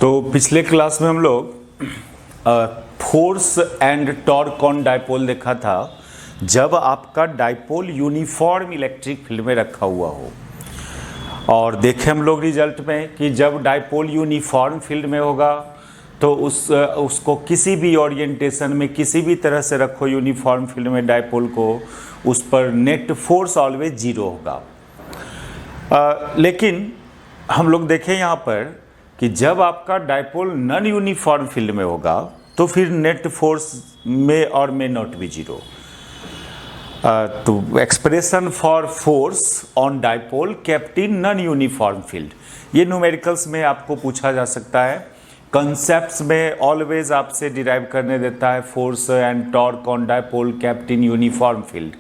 तो पिछले क्लास में हम लोग force and torque on dipole देखा था। जब आपका डाइपोल यूनिफॉर्म इलेक्ट्रिक फील्ड में रखा हुआ हो, और देखे हम लोग रिजल्ट में कि जब डाइपोल यूनिफॉर्म फील्ड में होगा तो उसको किसी भी ओरिएंटेशन में किसी भी तरह से रखो यूनिफॉर्म फील्ड में डाइपोल को, उस पर नेट फोर्स ऑलवेज जीरो होगा। लेकिन हम लोग देखें यहाँ पर कि जब आपका डाइपोल नॉन यूनिफॉर्म फील्ड में होगा तो फिर नेट फोर्स में और में नॉट भी जीरो। तो expression for force on dipole kept in non uniform field, ये न्यूमेरिकल्स में आपको पूछा जा सकता है। कंसेप्ट्स में ऑलवेज आपसे डिराइव करने देता है force and torque on dipole kept in uniform field.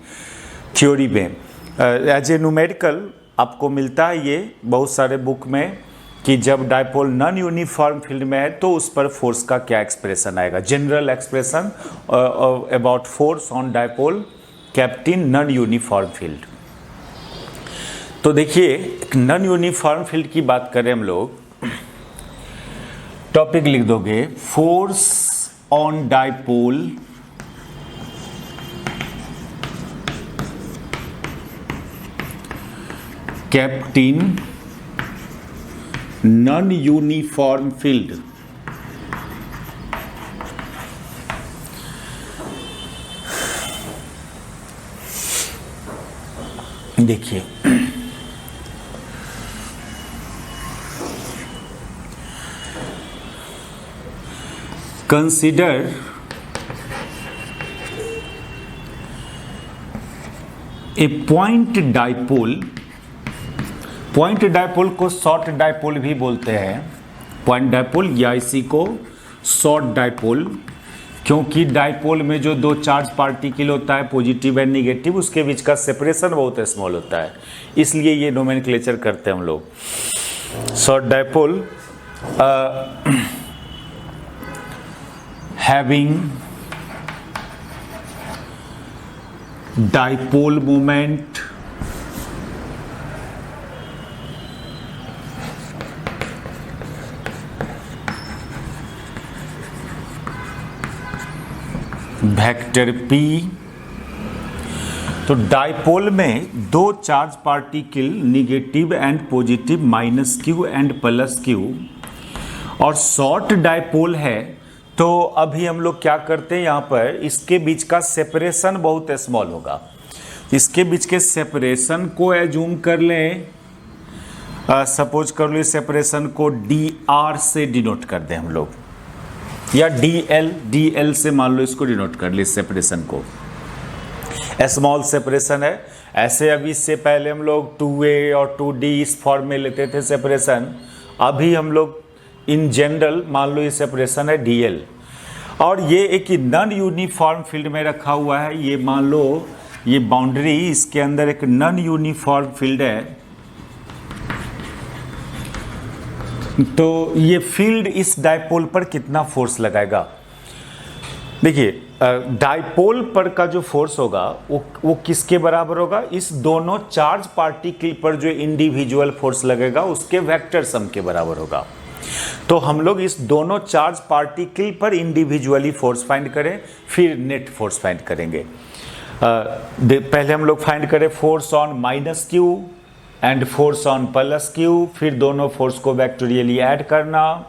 Theory में एज ए न्यूमेरिकल आपको मिलता है ये बहुत सारे बुक में कि जब डाइपोल नॉन यूनिफॉर्म फील्ड में है तो उस पर फोर्स का क्या एक्सप्रेशन आएगा। General expression about force on dipole kept in non uniform field. तो देखिए नॉन यूनिफॉर्म फील्ड की बात करें हम लोग, टॉपिक लिख दोगे force on dipole kept in non uniform field. देखिए consider a point dipole. Point dipole को शॉर्ट डाइपोल भी बोलते हैं, पॉइंट डाइपोल या इसी को शॉर्ट डाइपोल, क्योंकि डाइपोल में जो दो चार्ज पार्टिकल होता है पॉजिटिव एंड निगेटिव, उसके बीच का सेपरेशन बहुत स्मॉल होता है, इसलिए ये नोमेनक्लेचर करते हैं हम लोग। Short dipole having dipole moment vector P। तो डाइपोल में दो charge particle negative and positive minus Q and plus Q, और शॉर्ट डाइपोल है तो अभी हम लोग क्या करते हैं, यहाँ पर इसके बीच का सेपरेशन बहुत स्मॉल होगा। इसके बीच के सेपरेशन को एज्यूम कर लें, सपोज कर लो इस सेपरेशन को dr से डिनोट कर दें हम लोग, या dl से मान लो इसको डिनोट कर ले सेपरेशन को। स्मॉल सेपरेशन है, ऐसे अभी इससे पहले हम लोग 2a और 2d इस फॉर्म में लेते थे सेपरेशन, अभी हम लोग इन जनरल मान लो ये सेपरेशन है dl। और ये एक नॉन यूनिफॉर्म फील्ड में रखा हुआ है, ये मान लो ये बाउंड्री, इसके अंदर एक नॉन यूनिफॉर्म फील्ड है, तो ये फील्ड इस डाइपोल पर कितना फोर्स लगाएगा। देखिए डाइपोल पर का जो फोर्स होगा वो किसके बराबर होगा, इस दोनों चार्ज पार्टिकल पर जो इंडिविजुअल फोर्स लगेगा उसके वेक्टर सम के बराबर होगा। तो हम लोग इस दोनों चार्ज पार्टिकल पर इंडिविजुअली फोर्स फाइंड करें, फिर नेट फोर्स फाइंड करेंगे। पहले हम लोग फाइंड करें force on minus Q and force on plus Q, फिर दोनों फोर्स को वेक्टोरियली ऐड करना,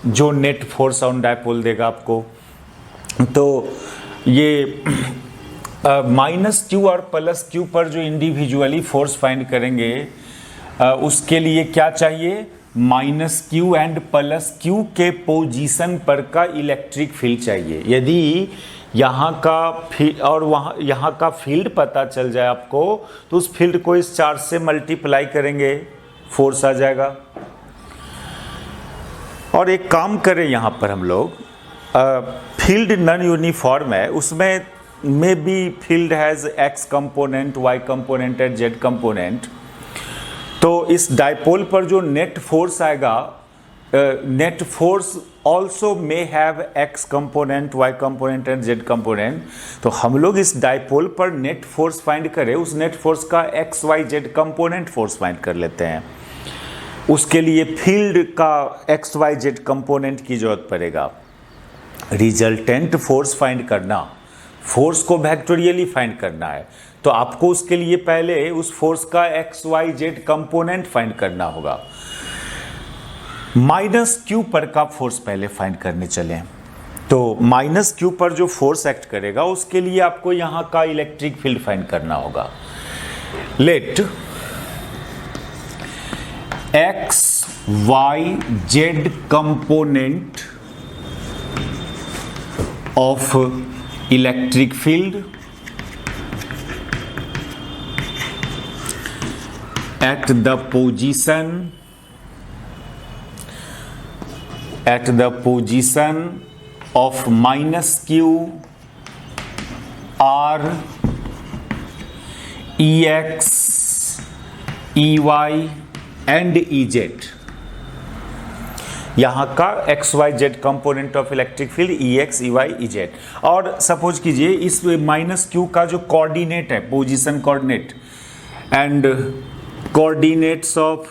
जो नेट फोर्स ऑन डाइपोल देगा आपको। तो ये माइनस Q और प्लस Q पर जो इंडिविजुअली फोर्स फाइंड करेंगे, उसके लिए क्या चाहिए, minus Q and plus Q के पोजीशन पर का इलेक्ट्रिक फील्ड चाहिए। यदि यहाँ का और वहाँ यहाँ का फील्ड पता चल जाए आपको, तो उस फील्ड को इस चार्ज से मल्टीप्लाई करेंगे, फोर्स आ जाएगा। और एक काम करें यहाँ पर हम लोग, फील्ड नॉन यूनिफॉर्म है, उसमें may be field has x component, y component and z component. तो इस डाइपोल पर जो नेट फोर्स आएगा, net force also may have x component, y component and z component. तो हम लोग इस डाइपोल पर नेट फोर्स फाइंड करें, उस नेट फोर्स का x y z component force find कर लेते हैं। उसके लिए फील्ड का एक्स वाई जेड कंपोनेंट की जरूरत पड़ेगा। रिजल्टेंट फोर्स फाइंड करना, फोर्स को वेक्टोरियली फाइंड करना है, तो आपको उसके लिए पहले उस फोर्स का x Y Z component find करना होगा। माइनस क्यू पर का फोर्स पहले फाइंड करने चले, तो माइनस क्यू पर जो फोर्स एक्ट करेगा उसके लिए आपको यहां का इलेक्ट्रिक फील्ड फाइंड करना होगा। Let X Y Z component of electric field at the position of minus q r ex ey and ez। यहाँ का x Y Z component of electric field E x E Y E Z. और suppose कीजिए इस minus Q का जो coordinate है, position coordinate and coordinates of,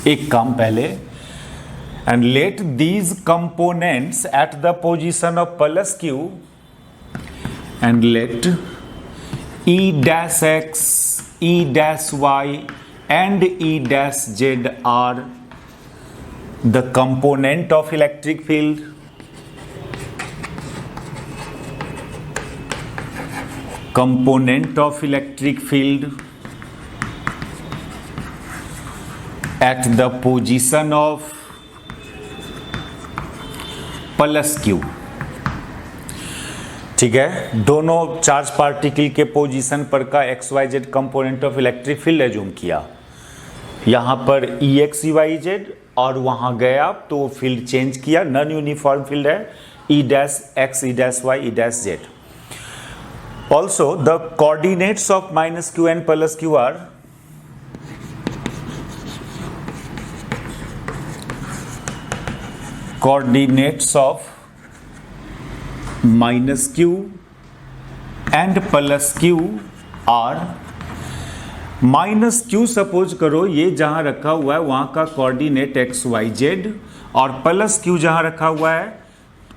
एक काम पहले, and let these components at the position of plus Q and let E dash X E dash Y and E dash Z are the component of electric field at the position of plus Q। ठीक है, दोनों charge particle के position पर का x Y Z component of electric field assume किया। यहाँ पर E x E Y Z और वहाँ गया तो फील्ड चेंज किया, नॉन यूनिफॉर्म फील्ड है, E dash X E dash Y E dash Z. Also the coordinates of minus Q and plus Q are coordinates of minus Q and plus Q are, minus Q suppose करो ये जहां रखा हुआ है वहां का coordinate x Y Z, और plus Q जहां रखा हुआ है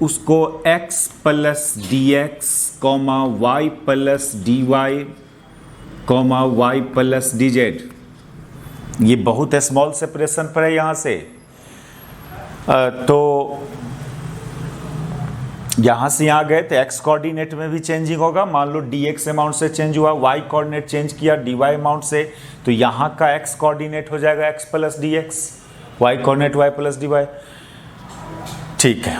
उसको X plus D X comma Y plus D Y comma Y plus D Z. ये बहुत स्मॉल सेपरेशन पर है यहां से, तो यहां से यहां गए तो एक्स कोऑर्डिनेट में भी चेंजिंग होगा। मान लो डी एक्स अमाउंट से चेंज हुआ, वाई कोऑर्डिनेट चेंज किया डी वाई अमाउंट से, तो यहां का एक्स कोऑर्डिनेट हो जाएगा X plus D x, Y coordinate Y plus D Y. ठीक है,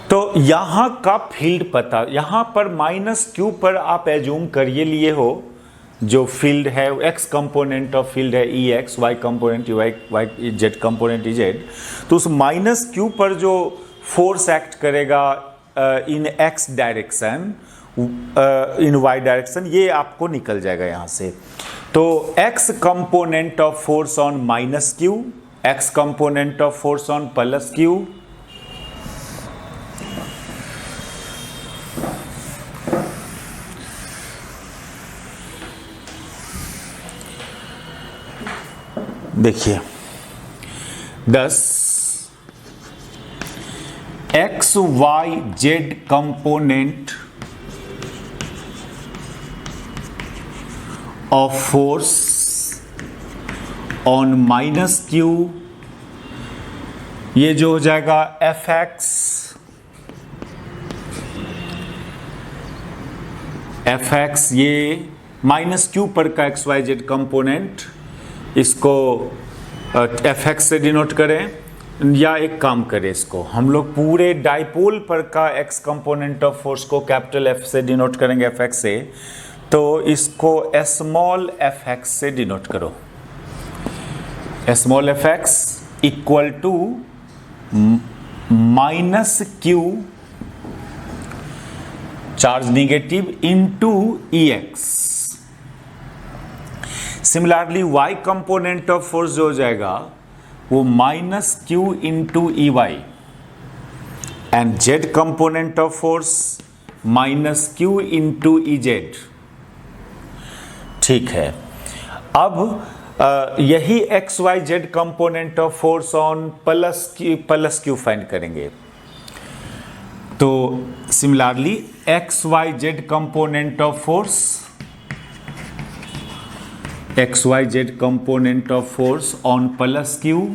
तो यहां का फील्ड पता, यहां पर माइनस क्यू पर आप एज्यूम करिए लिए हो जो फील्ड है एक्स कंपोनेंट ऑफ फील्ड है E X, Y component Y Y Z component E Z, तो उस माइनस क्यू पर जो फोर्स एक्ट करेगा in x direction in Y direction, ये आपको निकल जाएगा यहाँ से। तो X component of force on minus Q, X component of force on plus Q, देखिए 10 X Y Z component of force on minus Q, ये जो हो जाएगा एफ एक्स, ये माइनस क्यू पर का एक्स वाई जेड कंपोनेंट, इसको F x से डिनोट करें, या एक काम करें इसको हम लोग पूरे डाइपोल पर का एक्स कंपोनेंट ऑफ फोर्स को कैपिटल एफ से डिनोट करेंगे एफ एक्स से, तो इसको स्मॉल एफ एक्स से डिनोट करो। Small f x equal to minus q charge negative into E x. Similarly y component of force जो हो जाएगा वो minus q into E y, and z component of force minus q into E z. ठीक है। अब यही x Y Z component of force on plus q find करेंगे। तो similarly x Y Z component of force, x Y Z component of force on plus q,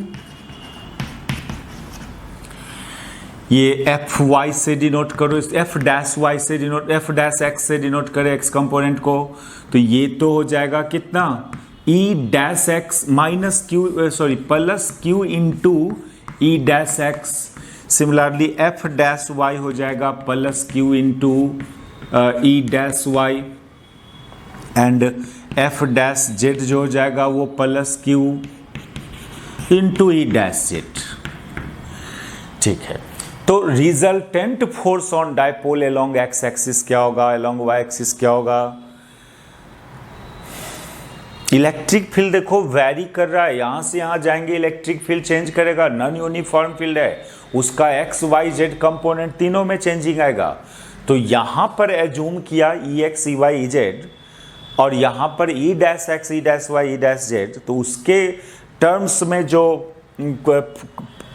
ये F y से denote करो, F dash y से denote, F dash x से denote करे x component को, तो ये तो हो जाएगा कितना, E dash x minus q, sorry plus q into ई dash x. Similarly F dash y हो जाएगा plus q into E dash y, and F dash z जो हो जाएगा वो प्लस क्यू इंटू ई डैश जेड। ठीक है, तो resultant force on dipole along x axis क्या होगा, अलोंग वाई एक्सिस क्या होगा। इलेक्ट्रिक फील्ड देखो वैरी कर रहा है, यहां से यहां जाएंगे इलेक्ट्रिक फील्ड चेंज करेगा, नॉन यूनिफॉर्म फील्ड है, उसका एक्स वाई जेड कंपोनेंट तीनों में चेंजिंग आएगा। तो यहां पर एज्यूम किया ई एक्स ई वाई ई जेड, और यहां पर E dash X E dash Y E dash Z, तो उसके टर्म्स में जो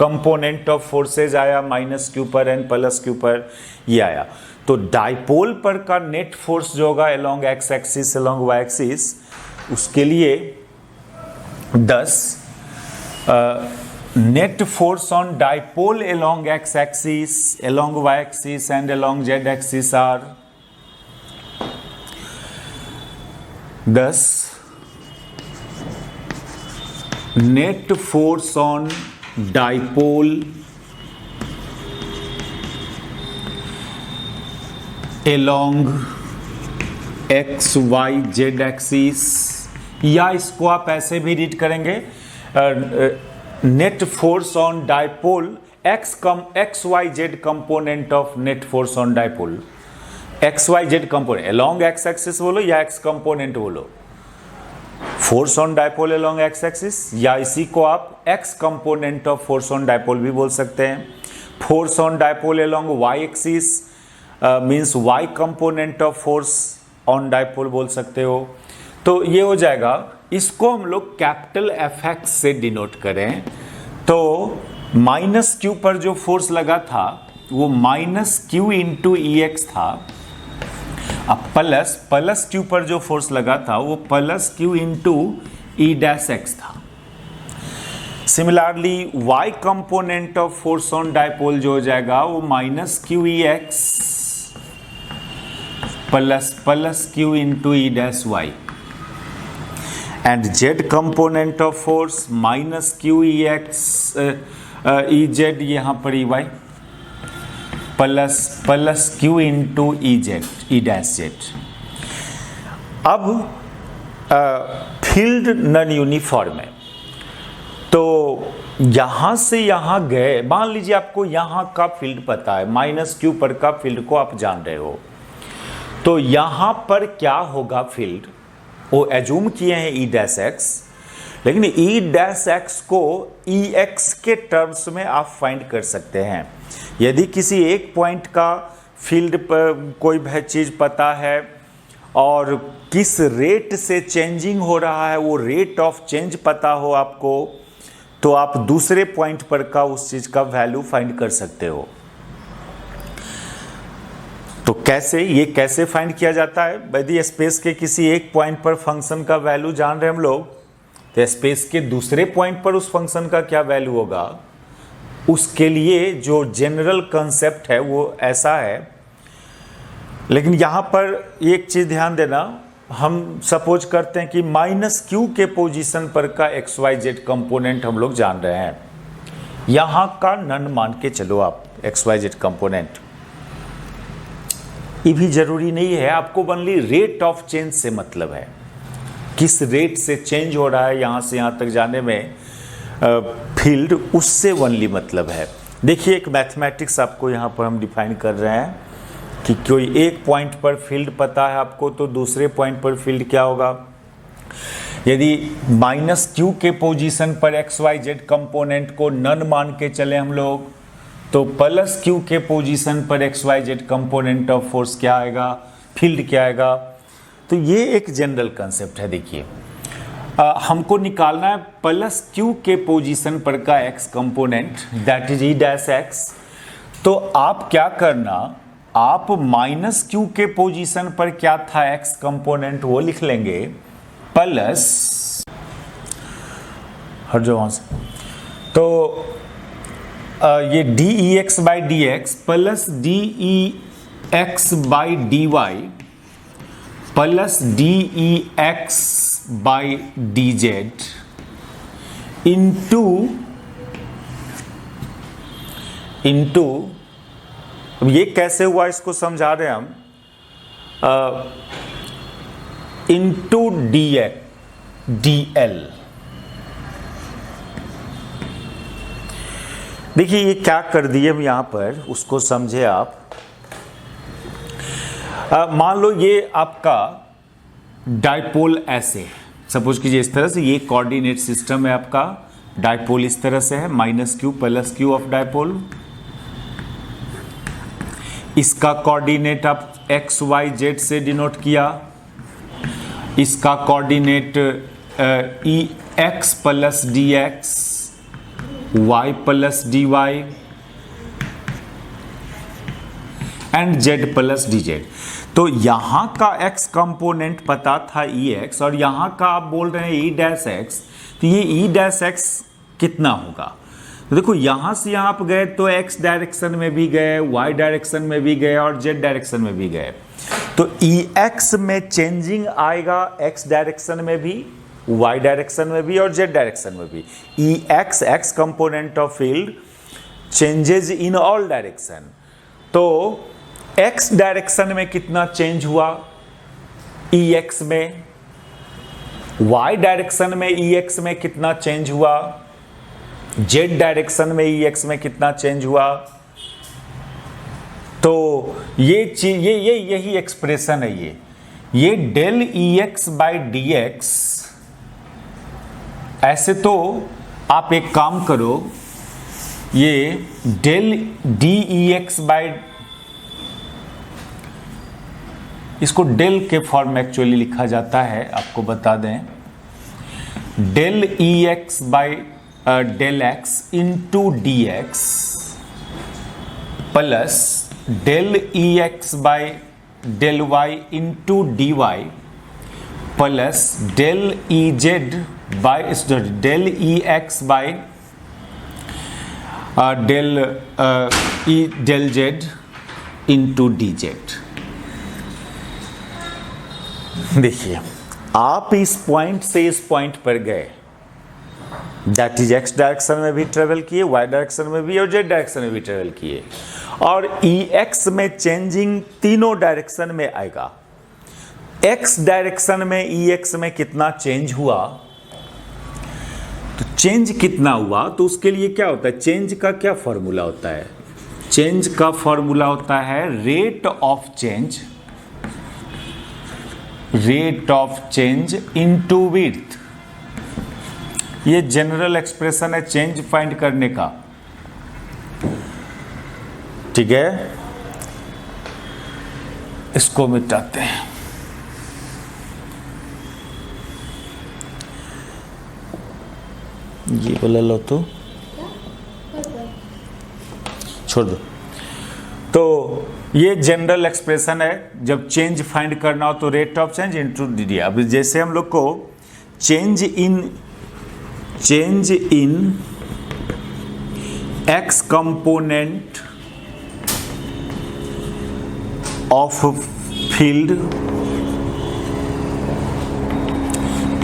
कंपोनेंट ऑफ फोर्सेज आया माइनस क्यू पर एंड प्लस क्यू पर ये आया। तो डायपोल पर का नेट फोर्स जो होगा along x axis along y axis, उसके लिए 10 net force on dipole along x axis along y axis and along z axis are 10 net force on dipole along x Y z axis, या इसको आप ऐसे भी read करेंगे net force on dipole x Y Z component of net force on dipole, x Y Z component along x axis बोलो या x component बोलो, force on dipole along x axis, या इसी को आप x component of force on dipole भी बोल सकते हैं। Force on dipole along y axis means y component of force on dipole बोल सकते हो। तो ये हो जाएगा, इसको हम लोग कैपिटल एफ एक्स से डिनोट करें, तो माइनस क्यू पर जो फोर्स लगा था वो minus q into E x था, अब प्लस क्यू पर जो फोर्स लगा था वो प्लस क्यू इंटू ई डैश एक्स था। Similarly y component of force on dipole जो हो जाएगा वो minus q e x plus q into E dash y, and z component of force minus q e x e z, यहाँ पर e y plus q into ई z e dash z. अब field non uniform है, तो यहां से यहां गए, मान लीजिए आपको यहां का फील्ड पता है, माइनस क्यू पर का फील्ड को आप जान रहे हो, तो यहां पर क्या होगा फील्ड, वो एज्यूम किए हैं ई डैश एक्स, लेकिन ई डैश एक्स को ई एक्स के टर्म्स में आप फाइंड कर सकते हैं। यदि किसी एक पॉइंट का फील्ड पर कोई भी चीज़ पता है और किस रेट से चेंजिंग हो रहा है, वो रेट ऑफ चेंज पता हो आपको, तो आप दूसरे पॉइंट पर का उस चीज़ का वैल्यू फाइंड कर सकते हो। तो कैसे फाइंड किया जाता है, यदि स्पेस के किसी एक पॉइंट पर फंक्शन का वैल्यू जान रहे हम लोग, तो स्पेस के दूसरे पॉइंट पर उस फंक्शन का क्या वैल्यू होगा, उसके लिए जो जनरल कंसेप्ट है वो ऐसा है। लेकिन यहाँ पर एक चीज़ ध्यान देना, हम सपोज करते हैं कि माइनस क्यू के पोजीशन पर का एक्स वाई जेड कंपोनेंट हम लोग जान रहे हैं, यहाँ का नन मान के चलो आप एक्स वाई जेड कंपोनेंट, ये भी जरूरी नहीं है, आपको ओनली रेट ऑफ चेंज से मतलब है, किस रेट से चेंज हो रहा है यहाँ से यहाँ तक जाने में फील्ड, उससे ओनली मतलब है। देखिए एक मैथमेटिक्स आपको यहाँ पर हम डिफाइन कर रहे हैं कि कोई एक पॉइंट पर फील्ड पता है आपको, तो दूसरे पॉइंट पर फील्ड क्या होगा। यदि माइनस क्यू के पोजीशन पर एक्स वाई जेड कंपोनेंट को नन मान के चले हम लोग, तो प्लस क्यू के पोजीशन पर x Y Z component of force क्या आएगा, फील्ड क्या आएगा, तो ये एक जनरल कंसेप्ट है। देखिए हमको निकालना है प्लस क्यू के पोजीशन पर का x component, that is E dash x. तो आप क्या करना, आप माइनस क्यू के पोजीशन पर क्या था एक्स कंपोनेंट वो लिख लेंगे, प्लस हट जाओ वहां से, तो ये d E x by d x plus d E x by d y plus d E x by d z into अब ये कैसे हुआ इसको समझा रहे हैं हम, इंटू डी एल। देखिए ये क्या कर दिए हम यहां पर, उसको समझे आप। मान लो ये आपका डाइपोल ऐसे, सपोज कीजिए इस तरह से, ये कोऑर्डिनेट सिस्टम है आपका, डाइपोल इस तरह से है, minus q plus q of dipole. इसका कोऑर्डिनेट आप एक्स वाई जेड से डिनोट किया, इसका coordinate E x plus D x, y plus D y and z plus D z. तो यहां का x कंपोनेंट पता था ई एक्स, और यहां का आप बोल रहे हैं ई डैश एक्स, तो ये ई डैश एक्स कितना होगा। तो देखो यहां से यहां आप गए तो x डायरेक्शन में भी गए, y डायरेक्शन में भी गए और z डायरेक्शन में भी गए, तो ई एक्स में चेंजिंग आएगा x डायरेक्शन में भी, y डायरेक्शन में भी और z डायरेक्शन में भी। E x x component of field changes in all direction. तो x डायरेक्शन में कितना चेंज हुआ ई एक्स में, y डायरेक्शन में ई एक्स में कितना चेंज हुआ, z डायरेक्शन में ई एक्स में कितना चेंज हुआ। तो ये चीज यही एक्सप्रेशन है। ये del E x by d x, ऐसे तो आप एक काम करो, ये del d E x by, इसको डेल के फॉर्म में एक्चुअली लिखा जाता है, आपको बता दें, del E x by del x into d x plus del E x by del y into d y plus del E z by del E x by del z into d z. देखिए आप इस point से इस point पर गए, that is x direction में भी travel किए, वाई डायरेक्शन में भी और जेड डायरेक्शन में भी ट्रेवल किए, और ई एक्स में चेंजिंग तीनों डायरेक्शन में आएगा। एक्स डायरेक्शन में ई एक्स में कितना चेंज हुआ, तो चेंज कितना हुआ, तो उसके लिए क्या होता है, चेंज का क्या फॉर्मूला होता है, चेंज का फॉर्मूला होता है rate of change, rate of change into width. ये जनरल एक्सप्रेशन है चेंज फाइंड करने का, ठीक है। इसको मिटाते हैं, ये बोला लो तो छोड़ दो। तो ये जनरल एक्सप्रेशन है, जब चेंज फाइंड करना हो तो rate of change into D. अब जैसे हम लोग को change in x component of field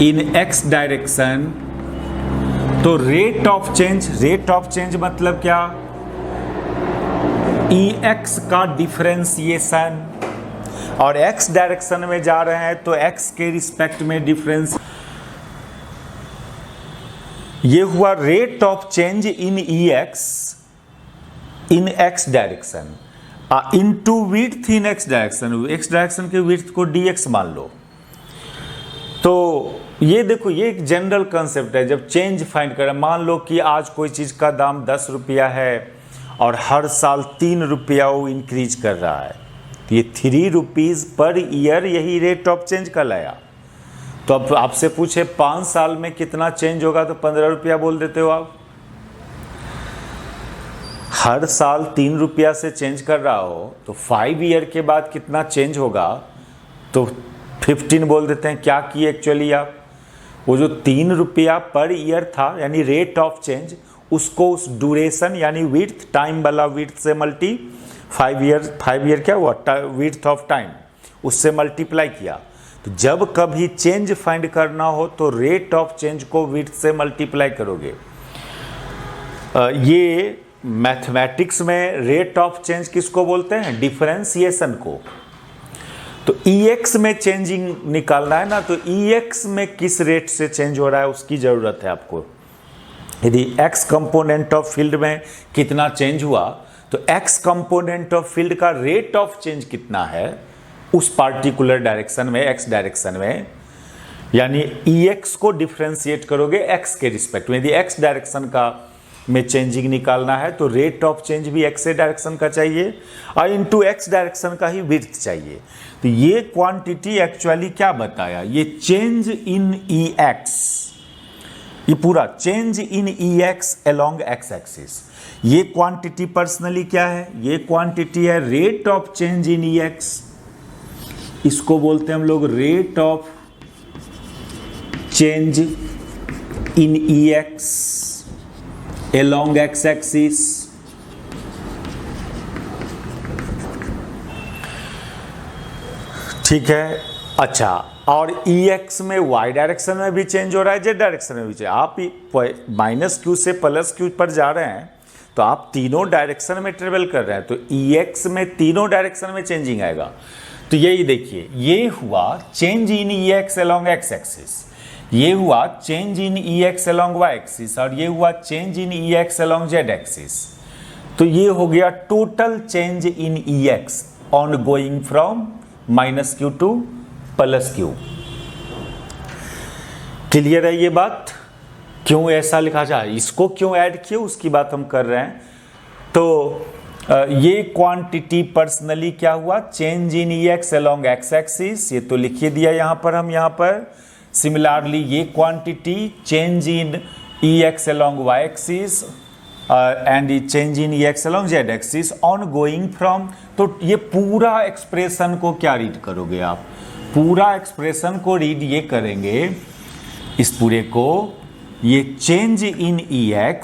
in x direction, तो रेट ऑफ चेंज मतलब क्या, ई एक्स का डिफरेंशिएशन, और एक्स डायरेक्शन में जा रहे हैं तो एक्स के रिस्पेक्ट में डिफरेंस, ये हुआ rate of change in E x in x direction into width in x direction. X direction के विड्थ को डी एक्स मान लो। तो ये देखो ये एक जनरल कंसेप्ट है, जब चेंज फाइंड करें, मान लो कि आज कोई चीज़ का दाम 10 रुपया है और हर साल 3 रुपया वो इंक्रीज कर रहा है, तो ये 3 रुपीज़ पर ईयर यही रेट ऑफ चेंज कहलाया। तो अब आपसे पूछे 5 साल में कितना चेंज होगा तो 15 रुपया बोल देते हो आप। हर साल 3 रुपया से चेंज कर रहा हो तो 5 ईयर के बाद कितना चेंज होगा तो 15 बोल देते हैं। क्या किए एक्चुअली आप, वो जो 3 रुपया पर ईयर था यानी रेट ऑफ चेंज, उसको उस ड्यूरेशन यानी विड्थ, टाइम वाला विड्थ से मल्टी 5 ईयर क्या हुआ, विड्थ ऑफ टाइम, उससे मल्टीप्लाई किया। तो जब कभी चेंज फाइंड करना हो तो रेट ऑफ चेंज को विड्थ से मल्टीप्लाई करोगे। ये मैथमेटिक्स में रेट ऑफ चेंज किसको बोलते हैं, डिफरेंशिएशन को। तो EX में चेंजिंग निकालना है ना, तो EX में किस रेट से चेंज हो रहा है उसकी ज़रूरत है आपको। यदि X कंपोनेंट ऑफ फील्ड में कितना चेंज हुआ तो X कंपोनेंट ऑफ फील्ड का रेट ऑफ चेंज कितना है उस पार्टिकुलर डायरेक्शन में, X डायरेक्शन में, यानी EX को डिफरेंशिएट करोगे X के रिस्पेक्ट में। यदि X डायरेक्शन का में चेंजिंग निकालना है तो रेट ऑफ चेंज भी X डायरेक्शन का चाहिए और इनटू X डायरेक्शन का ही विड्थ चाहिए। तो ये क्वांटिटी एक्चुअली क्या बताया, ये चेंज इन EX, ये पूरा change in EX along X axis. ये क्वांटिटी पर्सनली क्या है, ये क्वांटिटी है rate of change in EX। इसको बोलते हैं हम लोग rate of change in EX along X axis. ठीक है, अच्छा, और EX में Y डायरेक्शन में भी चेंज हो रहा है, Z डायरेक्शन में भी चेंज। आप -Q से +Q पर जा रहे हैं तो आप तीनों डायरेक्शन में ट्रेवल कर रहे हैं, तो EX में तीनों डायरेक्शन में चेंजिंग आएगा। तो यही देखिए, ये हुआ change in EX along X axis, ये हुआ change in EX along Y axis, और ये हुआ change in EX along Z axis. तो ये हो गया total change in EX on going from -Q to +Q। Clear है ये बात, क्यों ऐसा लिखा जाए, इसको क्यों ऐड किए उसकी बात हम कर रहे हैं। तो ये क्वांटिटी पर्सनली क्या हुआ, change in EX along X axis, ये तो लिखिए दिया यहाँ पर हम यहाँ पर। सिमिलरली ये quantity change in EX along Y axis and change in EX along Z axis on going from. तो ये पूरा एक्सप्रेशन को क्या रीड करोगे आप, पूरा एक्सप्रेशन को रीड ये करेंगे, इस पूरे को, ये change in EX,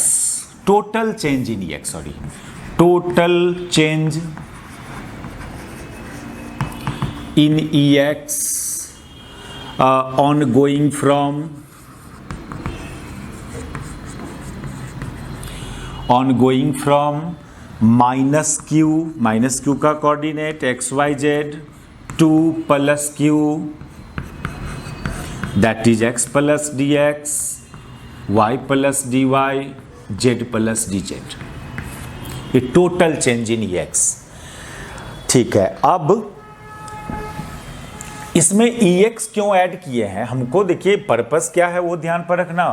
total change in EX, sorry, total change in EX on going from -Q का coordinate XYZ to +Q, that is X + DX, Y + DY, Z + DZ। ये टोटल चेंज इन EX। ठीक है, अब इसमें EX क्यों add किए हैं, हमको देखिए पर्पस क्या है वो ध्यान पर रखना।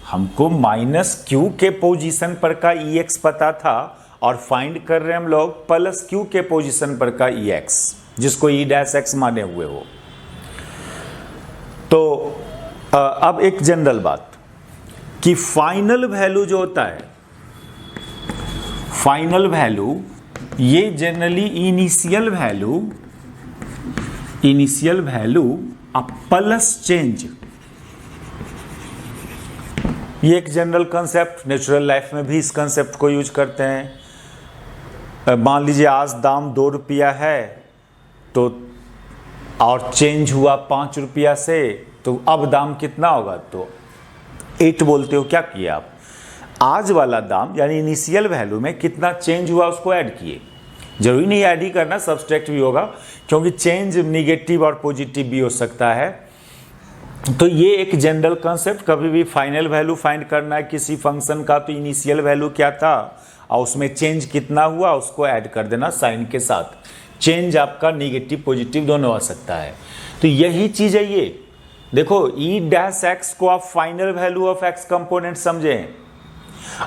हमको -Q के पोजीशन पर का EX पता था और फाइंड कर रहे हैं हम लोग +Q के पोजीशन पर का EX, जिसको E' माने हुए हो। तो अब एक जनरल बात कि फाइनल वैल्यू जो होता है, फाइनल वैल्यू ये जनरली इनिशियल वैल्यू अब प्लस चेंज, ये एक जनरल कंसेप्ट, नेचुरल लाइफ में भी इस कंसेप्ट को यूज करते हैं। मान लीजिए आज दाम 2 रुपया है तो और चेंज हुआ 5 रुपया से, तो अब दाम कितना होगा, तो 8 बोलते हो। क्या किया आप, आज वाला दाम यानी इनिशियल वैल्यू में कितना चेंज हुआ उसको ऐड किए। जरूरी नहीं ऐड ही करना, सब्सट्रैक्ट भी होगा, क्योंकि चेंज निगेटिव और पॉजिटिव भी हो सकता है। तो ये एक जनरल कंसेप्ट, कभी भी फाइनल वैल्यू फाइंड करना है किसी फंक्शन का, तो इनिशियल वैल्यू क्या था और उसमें चेंज कितना हुआ उसको ऐड कर देना साइन के साथ। चेंज आपका निगेटिव पॉजिटिव दोनों आ सकता है। तो यही चीज है ये, देखो E' को आप final value of X component समझें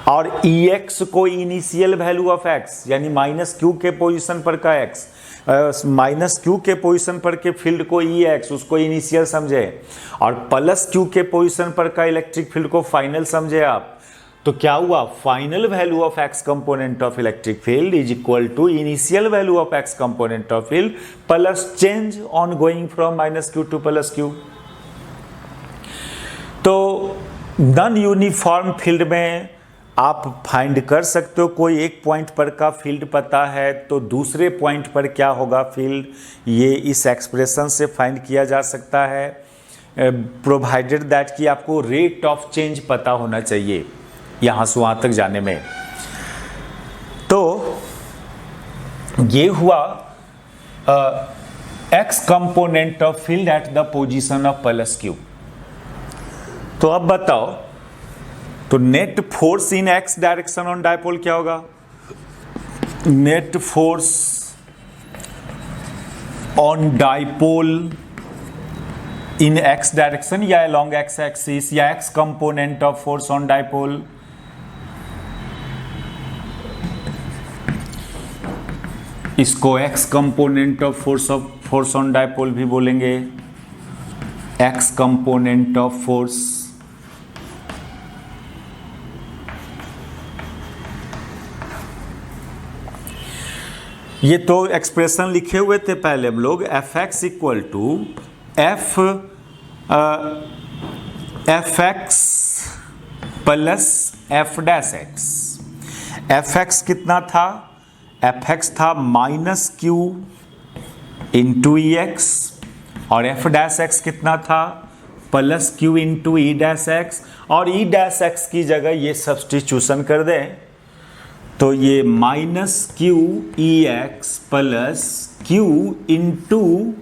और EX को इनिशियल वैल्यू ऑफ X यानी -Q के पोजीशन पर का X। माइनस क्यू के पोजीशन पर के फील्ड को ई एक्स, उसको इनिशियल समझे, और प्लस क्यू के पोजीशन पर का इलेक्ट्रिक फील्ड को फाइनल समझे आप, तो क्या हुआ, final value of x component of electric field is equal to initial value of x component of field plus change on going from minus q to plus q. तो non uniform field में आप find कर सकते हो, कोई एक point पर का फील्ड पता है तो दूसरे पॉइंट पर क्या होगा फील्ड, ये इस एक्सप्रेशन से फाइंड किया जा सकता है, प्रोवाइडेड दैट कि आपको रेट ऑफ चेंज पता होना चाहिए यहाँ से वहाँ तक जाने में। तो ये हुआ x component of field at the position of plus q. तो अब बताओ, तो net force in x direction on dipole क्या होगा, net force on dipole in x direction या अलोंग एक्स एक्सिस या x component of force on dipole, इसको x component of force on dipole भी बोलेंगे, एक्स कंपोनेंट ऑफ फोर्स। ये तो expression लिखे हुए थे पहले हम लोग, F x equal to F x plus F dash x. F x कितना था, एफ एक्स था minus q into E x, और एफ डैश एक्स कितना था, प्लस क्यू इंटू ई डैश एक्स, और ई डैश एक्स की जगह ये सब्स्टिट्यूशन कर दें तो ये minus q e x plus q into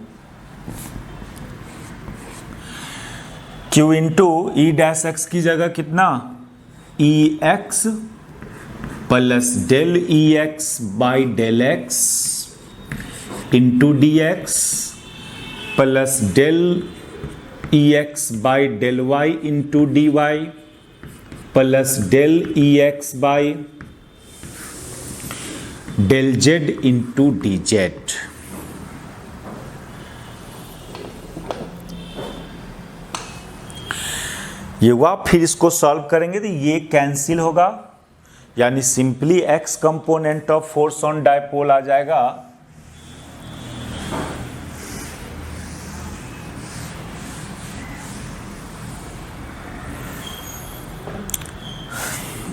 ई डैश एक्स की जगह कितना, e x plus del E x by del x into d x plus del E x by del y into d y plus del E x by del z into d Z. ये हुआ, फिर इसको solve करेंगे तो ये cancel होगा, यानी simply x component of force on dipole आ जाएगा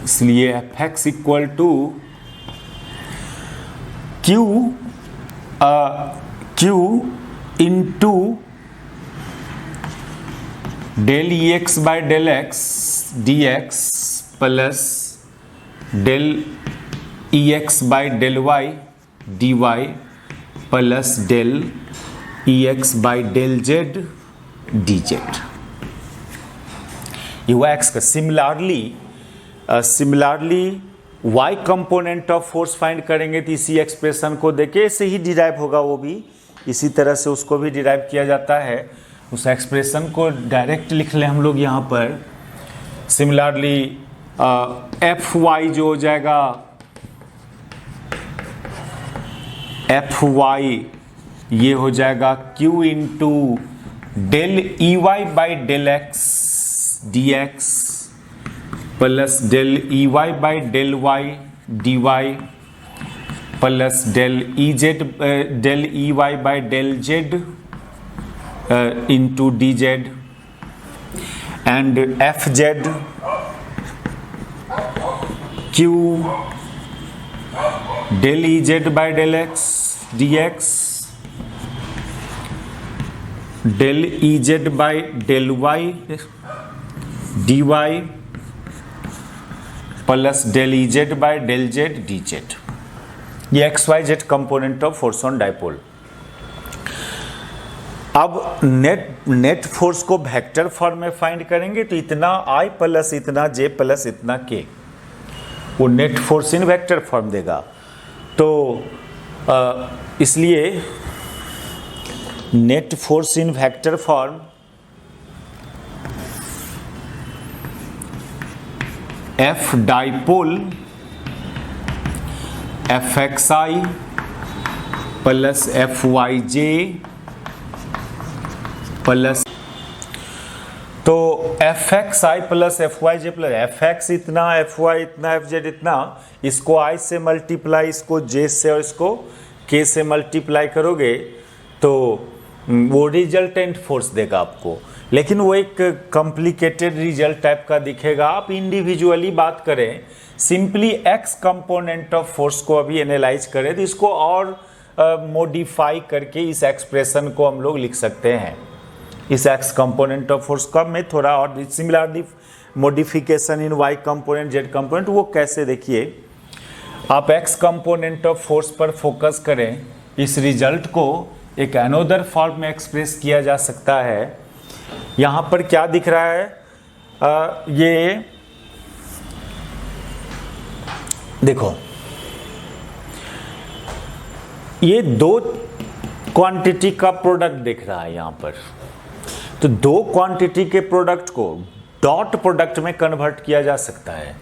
इसलिए f x equal to q into del E x by del x d x plus del E x by del y d y plus del E x by del z d Z. ये हुआ x का। Similarly y component of force find करेंगे तो इसी expression को देके ऐसे ही derive होगा, वो भी इसी तरह से उसको भी डिराइव किया जाता है। उस एक्सप्रेशन को डायरेक्ट लिख लें हम लोग यहाँ पर। सिमिलरली एफ वाई जो हो जाएगा, एफ वाई ये हो जाएगा q into del E y by del x d x plus del E y by del y d y plus del E y by del z into d z and F z q del E z by del x d x del E z by del y d y plus del E z by del z d Z. ये x Y Z component of force on dipole. अब net force को vector form में find करेंगे तो इतना आई plus इतना जे plus इतना के, वो net force in vector form देगा। तो इसलिए net force in vector form F dipole F x i plus F y j plus, तो F x i plus F y j plus F x इतना, F y इतना, F z इतना, इसको आई से multiply, इसको जे से और इसको के से मल्टीप्लाई करोगे तो वो रिजल्टेंट फोर्स देगा आपको, लेकिन वो एक कॉम्प्लिकेटेड रिजल्ट टाइप का दिखेगा। आप इंडिविजुअली बात करें, simply x component of force को अभी एनालाइज करें तो इसको और मॉडिफाई करके इस एक्सप्रेशन को हम लोग लिख सकते हैं। इस एक्स कंपोनेंट ऑफ फोर्स का में थोड़ा और similarly modification in y component z component, वो कैसे देखिए, आप एक्स कंपोनेंट ऑफ फोर्स पर फोकस करें, इस रिजल्ट को एक अनदर फॉर्म में एक्सप्रेस किया जा सकता है। यहाँ पर क्या दिख रहा है, ये देखो, ये दो क्वांटिटी का प्रोडक्ट दिख रहा है यहाँ पर, तो दो क्वांटिटी के प्रोडक्ट को डॉट प्रोडक्ट में कन्वर्ट किया जा सकता है,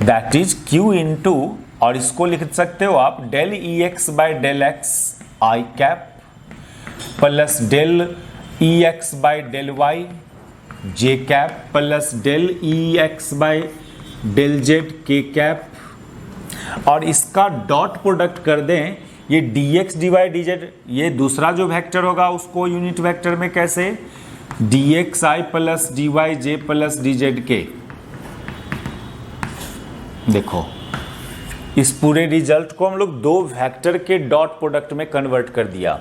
दैट इज Q इंटू, और इसको लिख सकते हो आप del E x by del x i cap plus del E x by del y j cap plus del E x by del z k cap, और इसका डॉट प्रोडक्ट कर दें, ये d x d y d Z, ये दूसरा जो vector होगा उसको यूनिट वेक्टर में कैसे, D x i plus D Y j plus D Z के। देखो, इस पूरे रिजल्ट को हम लोग दो वेक्टर के डॉट प्रोडक्ट में कन्वर्ट कर दिया।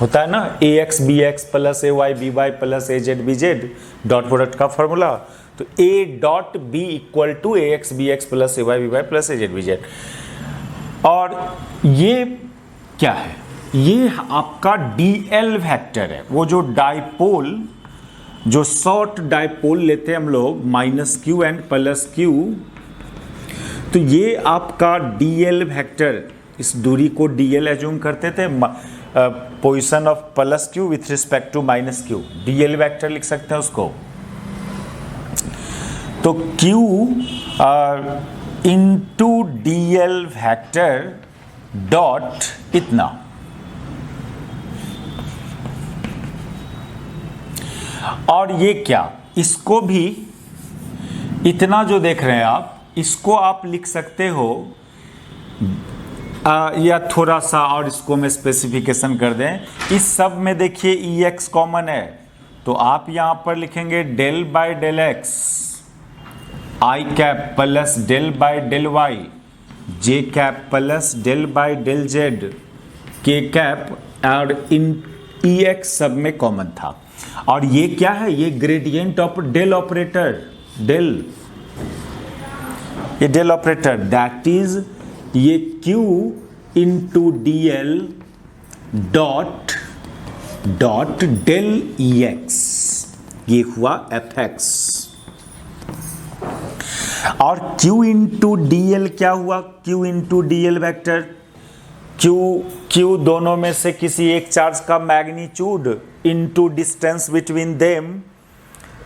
होता है ना a x b x plus a y b y plus a z b z, dot product का फॉर्मूला, तो a dot b equal to a x b x plus a y b y plus a z b z. और ये क्या है, ये आपका DL vector है, वो जो डाइपोल, जो शॉर्ट डाइपोल लेते हैं हम लोग minus Q and plus q, तो ये आपका डीएल वेक्टर, इस दूरी को डीएल एज्यूम करते थे, position of plus q with respect to minus q, dl vector लिख सकते हैं उसको। तो q into dl vector dot इतना, और ये क्या, इसको भी इतना जो देख रहे हैं आप, इसको आप लिख सकते हो या थोड़ा सा और इसको मैं स्पेसिफिकेशन कर दें, इस सब में देखिए ई एक्स कॉमन है, तो आप यहां पर लिखेंगे del by del x i cap plus del by del y j cap plus del by del z k cap, और इन ई एक्स सब में कॉमन था। और ये क्या है, ये gradient of del operator, del, ये डेल ऑपरेटर, दैट इज ये Q into d l dot dot del ई एक्स, ये हुआ एफ एक्स। और Q इंटू डी एल क्या हुआ, Q into d l vector, Q दोनों में से किसी एक चार्ज का magnitude into distance between them,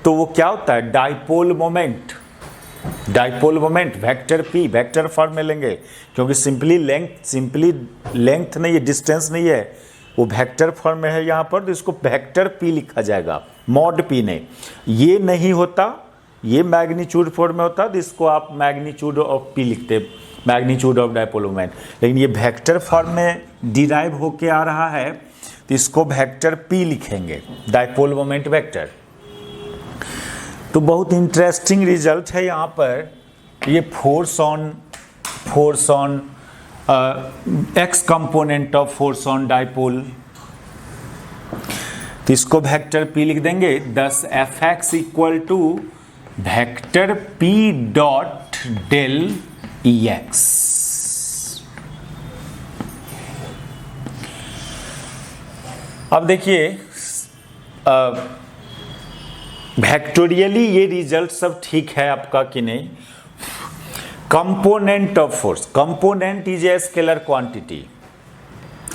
तो वो क्या होता है, dipole moment, dipole moment vector P, vector form में लेंगे, क्योंकि सिंपली लेंथ नहीं है, डिस्टेंस नहीं है, वो वेक्टर फॉर्म में है यहाँ पर, तो इसको वेक्टर पी लिखा जाएगा, मॉड पी नहीं, ये नहीं होता, ये मैग्नीट्यूड फॉर्म में होता, तो इसको आप मैग्नीट्यूड ऑफ पी लिखते, मैग्नीट्यूड ऑफ डाइपोल मोमेंट, लेकिन ये वेक्टर फॉर्म में डिराइव होके आ रहा है, तो इसको वेक्टर पी लिखेंगे, डाइपोल मोमेंट वेक्टर। तो बहुत इंटरेस्टिंग रिजल्ट है यहाँ पर, ये force on x component of force on dipole, तो इसको वेक्टर पी लिख देंगे, दस F x equal to vector P dot del E x. अब देखिए वेक्टोरियली ये रिजल्ट सब ठीक है आपका कि नहीं। Component of force, component is a scalar quantity,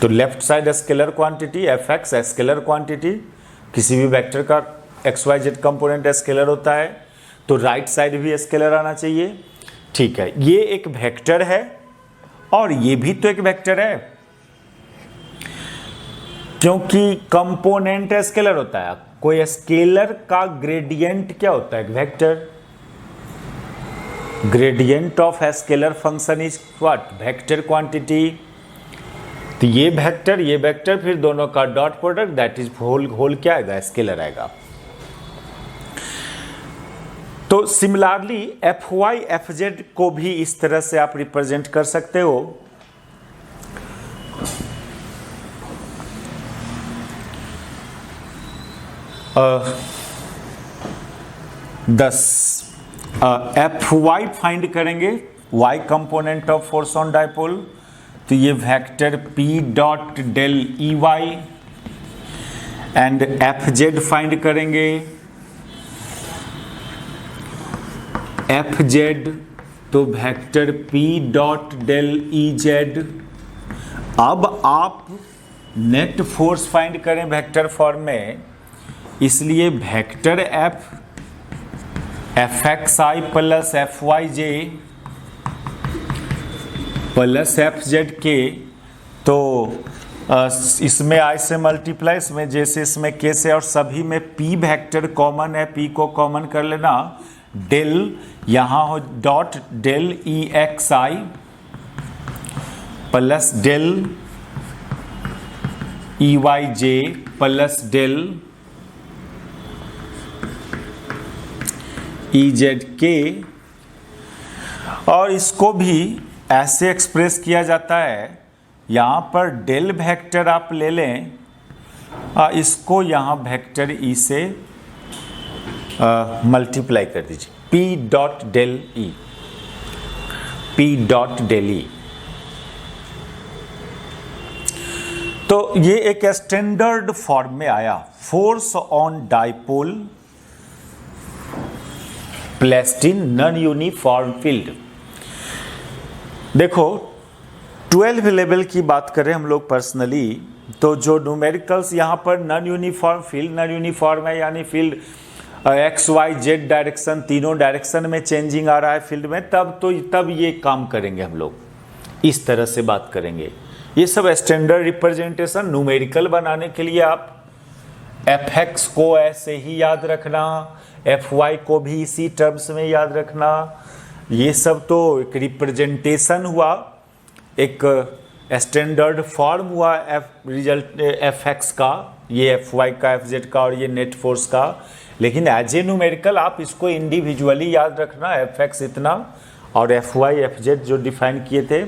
तो left side scalar quantity f x scalar quantity, किसी भी वेक्टर का x Y Z component scalar होता है, तो राइट साइड भी स्केलर आना चाहिए, ठीक है। ये एक वेक्टर है, और ये भी तो एक वेक्टर है, क्योंकि कंपोनेंट स्केलर होता है। कोई स्केलर का ग्रेडियंट क्या होता है? Vector. Gradient of scalar function is what? Vector quantity. तो ये वेक्टर फिर दोनों का dot product, that is whole क्या आएगा? स्केलर आएगा। तो similarly F y F z को भी इस तरह से आप रिप्रेजेंट कर सकते हो। एफ वाई फाइंड करेंगे, y component of force on dipole, तो ये vector P dot del E y. And F z find करेंगे, एफ जेड तो वेक्टर पी डॉट डेल ई जेड। अब आप नेट फोर्स फाइंड करें वेक्टर फॉर्म में, इसलिए vector F x i plus F y j plus F z k, तो इसमें आई से मल्टीप्लाई, इसमें जैसे इसमें के से, और सभी में पी वेक्टर कॉमन है, पी को कॉमन कर लेना। डेल यहाँ हो dot del E x i plus del E Y j plus del E Z के। और इसको भी ऐसे एक्सप्रेस किया जाता है, यहाँ पर डेल वेक्टर आप ले लें, इसको यहाँ वेक्टर ई से मल्टीप्लाई कर दीजिए, P dot del E, P dot del E. तो ये एक स्टैंडर्ड फॉर्म में आया, force on dipole placed in non uniform field. देखो 12 लेवल की बात करें हम लोग पर्सनली, तो जो न्यूमेरिकल्स यहाँ पर non uniform field, non uniform है यानी field x Y z direction, तीनों डायरेक्शन में चेंजिंग आ रहा है फील्ड में, तब ये काम करेंगे हम लोग, इस तरह से बात करेंगे। ये सब स्टैंडर्ड रिप्रेजेंटेशन न्यूमेरिकल बनाने के लिए आप एफ एक्स को ऐसे ही याद रखना, एफ वाई को भी इसी टर्म्स में याद रखना, ये सब तो एक रिप्रेजेंटेशन हुआ, एक स्टैंडर्ड फॉर्म हुआ एफ एक्स का, ये एफ वाई का, एफ जेड का, और ये नेट फोर्स का। लेकिन एज ए न्यूमेरिकल आप इसको इंडिविजुअली याद रखना, एफ एक्स इतना और एफ वाई एफ जेड जो डिफाइन किए थे।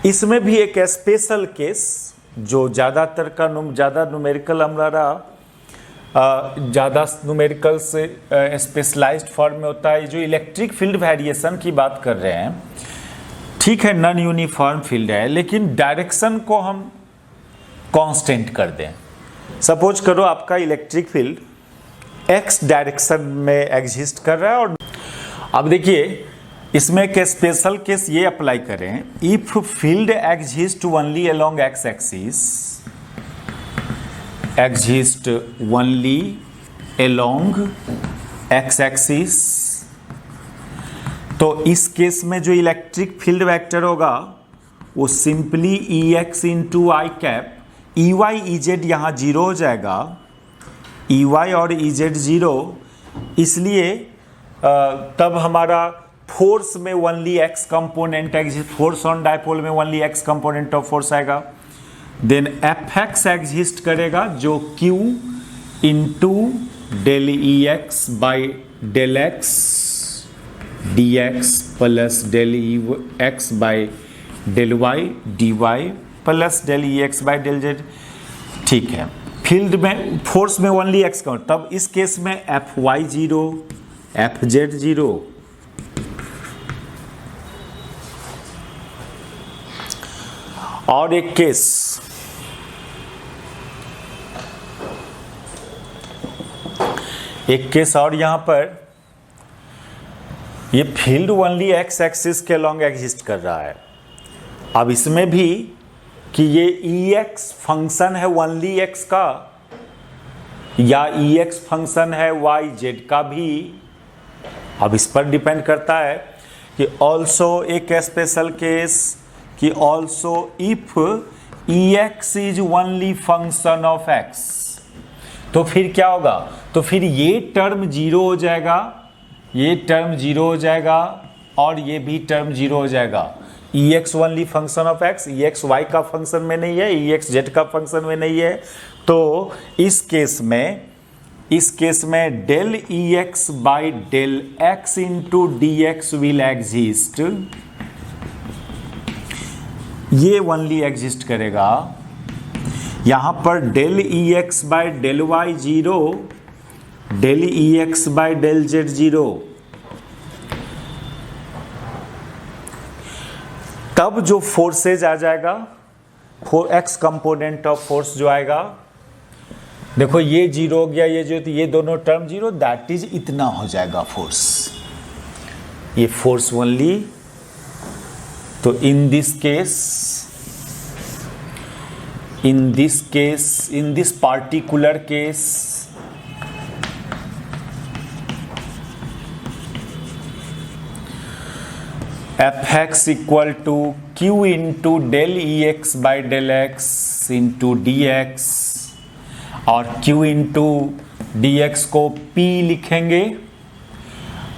इसमें भी एक स्पेशल केस जो ज़्यादा न्यूमेरिकल हमारा ज़्यादा न्यूमेरिकल से स्पेशलाइज्ड फॉर्म में होता है, जो इलेक्ट्रिक फील्ड वेरिएशन की बात कर रहे हैं। ठीक है, नॉन यूनिफॉर्म फील्ड है, लेकिन डायरेक्शन को हम कांस्टेंट कर दें। सपोज करो आपका इलेक्ट्रिक फील्ड एक्स डायरेक्शन में एग्जिस्ट कर रहा है, और अब देखिए इसमें एक स्पेशल केस ये अप्लाई करें, if field exist only along x axis, exist only along x axis, तो इस केस में जो इलेक्ट्रिक फील्ड वेक्टर होगा वो simply e x into i cap, e Y E z यहाँ जीरो हो जाएगा, ई वाई और ई जेड जीरो, इसलिए तब हमारा फोर्स में only x component exist, force on dipole में only x component of force आएगा। देन एफ एक्स एग्जिस्ट करेगा जो q into del E x by del x d x plus del E x by del y d y plus del E x by del z. ठीक है, field में force में only x का, तब इस case में F y zero, F z zero. और एक केस और यहां पर ये फील्ड ओनली एक्स एक्सिस के लॉन्ग एग्जिस्ट कर रहा है। अब इसमें भी कि ये ई एक्स फंक्शन है ओनली एक्स का या ई एक्स फंक्शन है वाई जेड का भी, अब इस पर डिपेंड करता है। कि ऑल्सो एक स्पेशल केस कि also if Ex is only function of x, तो फिर क्या होगा, तो फिर ये टर्म जीरो हो जाएगा, ये टर्म जीरो हो जाएगा और ये भी टर्म जीरो हो जाएगा। Ex only function of x, Ex y का फंक्शन में नहीं है, Ex z का फंक्शन में नहीं है, तो इस केस में del Ex by del x into dx will exist, ये ओनली एग्जिस्ट करेगा। यहां पर del Ex by del y zero, del Ex by del z zero, तब जो फोर्सेज आ जाएगा, x कंपोनेंट ऑफ फोर्स जो आएगा, देखो ये जीरो हो गया, ये दोनों टर्म जीरो, दैट इज इतना हो जाएगा फोर्स, ये फोर्स ओनली। तो in this particular case Fx equal to Q into del Ex by del x into dx, और Q इंटू dx को P लिखेंगे,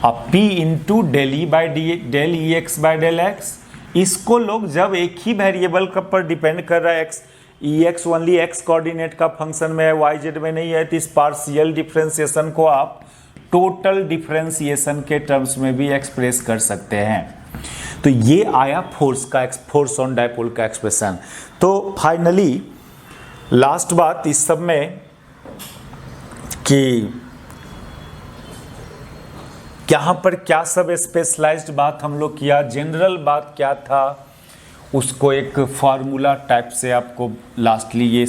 अब P into del E by del Ex by del x, इसको लोग जब एक ही variable पर depend कर रहा है, Ex ओनली x कोऑर्डिनेट का फंक्शन में है, yz में नहीं है, तो इस पार्शियल डिफरेंशिएशन को आप टोटल डिफरेंशिएशन के टर्म्स में भी एक्सप्रेस कर सकते हैं। तो ये आया फोर्स ऑन डायपोल का एक्सप्रेशन। तो फाइनली लास्ट बात इस सब में कि यहाँ पर क्या सब स्पेशलाइज्ड बात हम लोग किया, जनरल बात क्या था, उसको एक फार्मूला टाइप से आपको लास्टली ये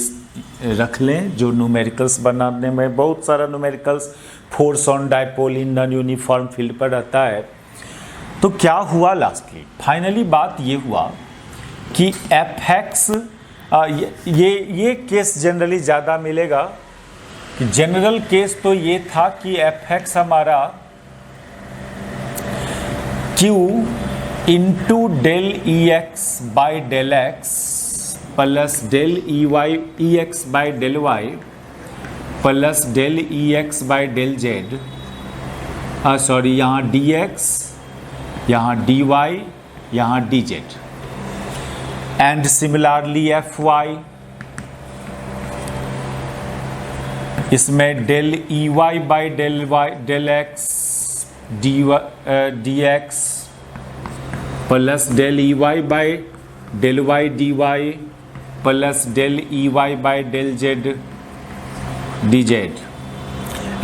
रख लें, जो न्यूमेरिकल्स बनाने में बहुत सारा numericals force on dipole in non uniform field पर रहता है। तो क्या हुआ लास्टली, फाइनली बात ये हुआ कि Fx, ये केस जनरली ज़्यादा मिलेगा, कि जनरल केस तो ये था कि Fx हमारा Q into del Ex by del x plus del Ex by del y plus del Ex by del z, sorry यहाँ dx, यहाँ dy, यहाँ dz, एंड सिमिलरली Fy, इसमें del Ey by del y del x dx plus del Ey by del y dy plus del Ey by del z dz,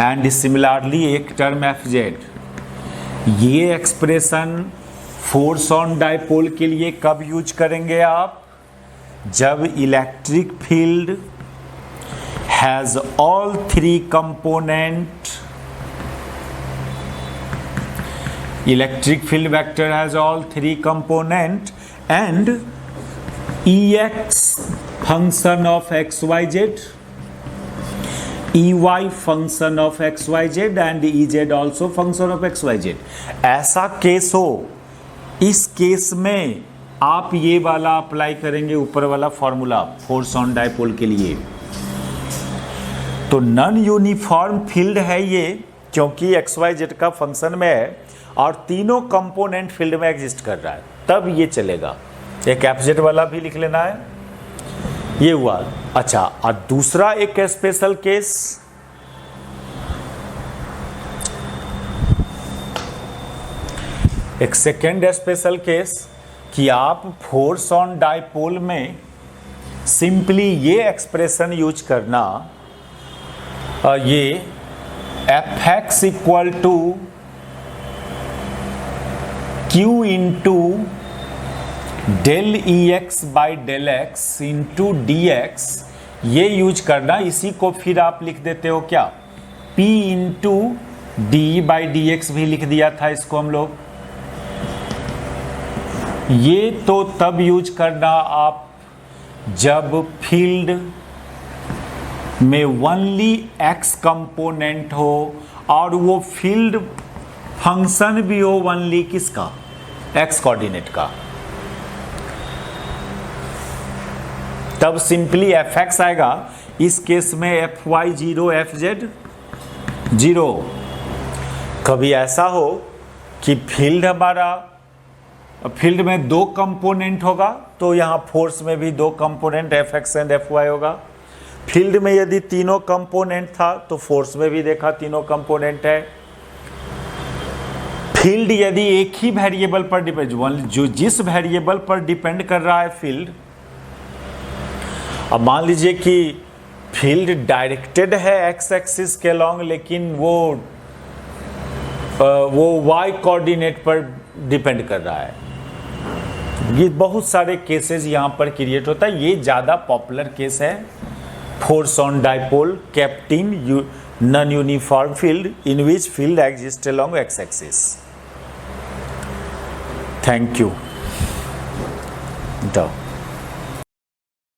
and similarly एक term Fz। ये expression force on dipole के लिए कब use करेंगे आप, जब electric field has all three component, electric field vector has all three component and Ex function of xyz, Ey function of xyz and Ez also function of xyz। ऐसा case हो, इस case में आप ये वाला अप्लाई करेंगे, ऊपर वाला फॉर्मूला फोर्स ऑन डायपोल के लिए। तो नॉन यूनिफॉर्म फील्ड है ये, क्योंकि xyz का फंक्शन में है और तीनों कंपोनेंट फील्ड में एग्जिस्ट कर रहा है, तब ये चलेगा। एक Fz वाला भी लिख लेना है, ये हुआ। अच्छा, और दूसरा एक स्पेशल केस, एक सेकेंड स्पेशल केस कि आप फोर्स ऑन डायपोल में सिंपली ये एक्सप्रेशन यूज करना, ये Fx equal to Q into del Ex by del x into dx, ये यूज करना। इसी को फिर आप लिख देते हो क्या, P into D by d x भी लिख दिया था इसको हम लोग। ये तो तब यूज करना आप जब फील्ड में ओनली x कंपोनेंट हो और वो फील्ड फंक्शन भी हो ओनली किसका, x कोऑर्डिनेट का। तब सिंपली एफ एक्स आएगा। इस केस में एफ वाई 0 एफ जेड 0। कभी ऐसा हो कि फील्ड में 2 कंपोनेंट होगा तो यहाँ फोर्स में भी 2 component F x and F y होगा। फील्ड में यदि तीनों कंपोनेंट था तो फोर्स में भी देखा तीनों कंपोनेंट है। फील्ड यदि एक ही वेरिएबल पर डिपेंड, जो जिस वेरिएबल पर डिपेंड कर रहा है फील्ड, अब मान लीजिए कि फील्ड डायरेक्टेड है एक्स एक्सिस के लॉन्ग, लेकिन वो वाई कोऑर्डिनेट पर डिपेंड कर रहा है। ये बहुत सारे केसेस यहाँ पर क्रिएट होता है। ये ज़्यादा पॉपुलर केस है force on dipole kept in non uniform field in which field exist along x axis. Thank you.